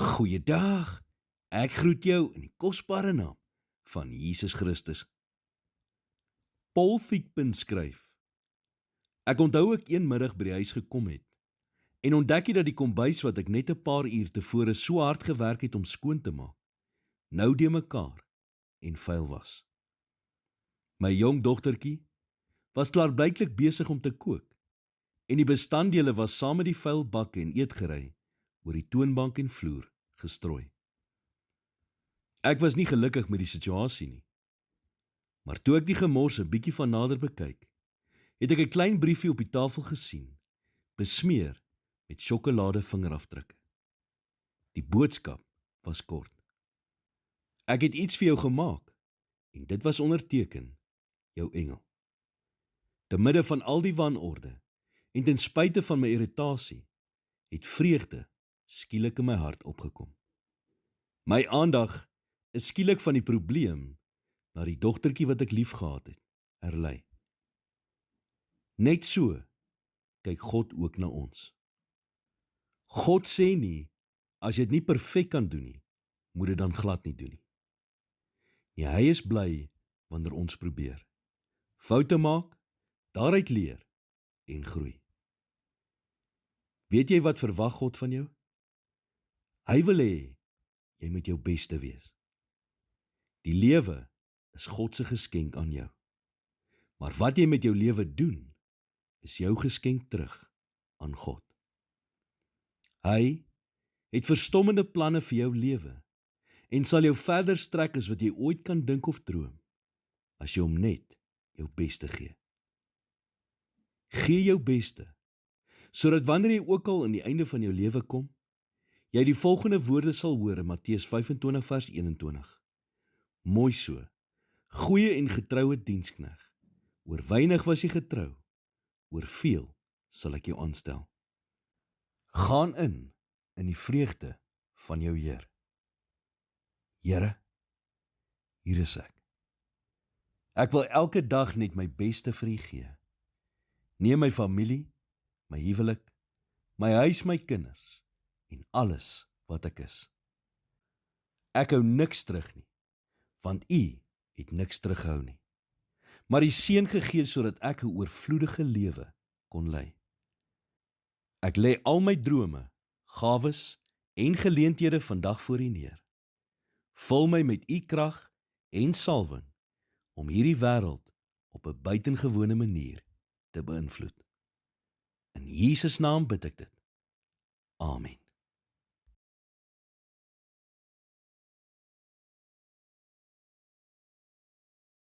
Goeiedag. Ek groet jou in die kosbare naam van Jesus Christus. Paul Thigpen skryf: Ek onthou ek een middag by die huis gekom het en ontdek dat die kombuis wat ek net 'n paar uur tevore so hard gewerk het om skoon te maak, nou de mekaar en vuil was. My jong dogtertjie was klaarblyklik besig om te kook en die bestanddele was saam met die vuil bakke en eetgerei oor die toonbank en vloer gestrooi. Ek was nie gelukkig met die situasie nie, maar toe ek die gemors 'n bietjie van nader bekyk, het ek 'n klein briefie op die tafel gesien, besmeer met sjokolade vingerafdrukke. Die boodskap was kort: Ek het iets vir jou gemaak en dit was onderteken jou engel. Te midde van al die wanorde en ten spyte van my irritasie, het vreugde skielik in my hart opgekom. My aandag is skielik van die probleem na die dogtertjie wat ek liefgehad het, herlei. Net so kyk God ook na ons. God sê nie, as jy dit nie perfek kan doen nie, moet dit dan glad nie doen nie. Nee, hy is bly wanneer ons probeer. Foute maak, daaruit leer en groei. Weet jy wat verwag God van jou? Hy wil hê jy moet jou beste wees. Die lewe is God se geskenk aan jou. Maar wat jy met jou lewe doen, is jou geskenk terug aan God. Hy het verstommende planne vir jou lewe en sal jou verder strek as wat jy ooit kan dink of droom, as jy hom net jou beste gee. Gee jou beste, sodat wanneer jy ook al aan die einde van jou lewe kom, jy die volgende woorde sal hoor in Matteus 25 vers 21. Mooi so, goeie en getroue dienskneg, oor weinig was jy getrou, oor veel sal ek jou aanstel. Gaan in die vreugde van jou Heer. Here, hier is ek. Ek wil elke dag net my beste vir U gee. Neem my familie, my huwelik, my huis, my kinders en alles wat ek is. Ek hou niks terug nie, want U het niks teruggehou nie. Maar die seën gegee sodat ek 'n oorvloedige lewe kon lei. Ek lê al my drome, gawes en geleenthede vandag voor U neer. Vul my met U krag en salwing om hierdie wêreld op 'n buitengewone manier te beïnvloed. In Jesus naam bid ek dit. Amen.